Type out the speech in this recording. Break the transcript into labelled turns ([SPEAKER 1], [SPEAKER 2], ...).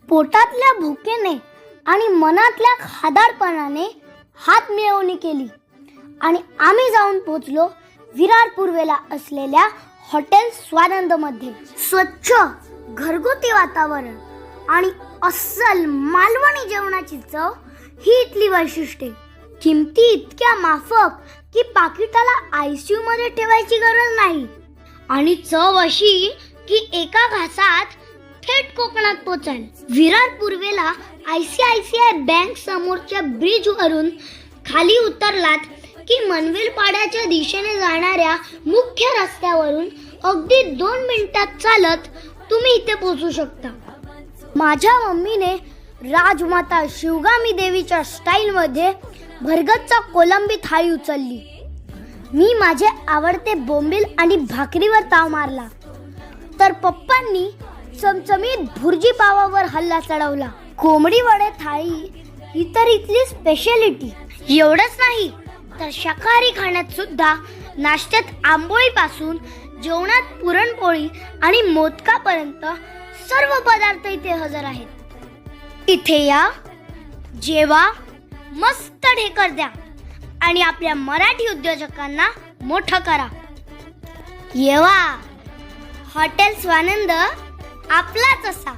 [SPEAKER 1] पोटातल्या भुकेने आणि मनातल्या खादाडपणाने हात मिळवणी केली आणि आम्ही जाऊन पोहोचलो विरार पूर्वेला असलेल्या हॉटेल स्वानंदमध्ये. स्वच्छ घरगुती वातावरण आणि अस्सल मालवणी जेवणाची चव ही इथली वैशिष्ट्ये. किमती इतक्या माफक की पाकिटाला ICU मध्ये ठेवायची गरज नाही आणि चव अशी की एका घासात थेट कोकणात पोचाल. विरार पूर्वेला ICICI बँक समोरच्या ब्रिज वरून खाली उतरलात की मनवेल पाड्याच्या दिशेने जाणाऱ्या मुख्य रस्त्यावरून अगदी 2 मिनिटात चालत तुम्ही इथे पोहोचू शकता. माझ्या मम्मीने राजमाता शिवगामी देवीच्या स्टाईलमध्ये भरगतचा कोलंबी थाळी उचलली. मी माझे आवडते बोंबील आणि भाकरीवर ताव मारला तर पप्पांनी चमचमीत भुर्जी पावावर हल्ला चढवला. कोंबडी वडे थाळी ही तर इथली स्पेशालिटी. एवढंच नाही तर शाकाहारी खाण्यात सुद्धा नाश्त्यात आंबोळीपासून जेवणात पुरणपोळी आणि मोदकापर्यंत सर्व पदार्थ इथे हजर आहेत. इथे या, जेवा, मस्त ढेकर द्या आणि आपल्या मराठी उद्योजकांना मोठं करा. येवा, हॉटेल स्वानंद आपलाच असा.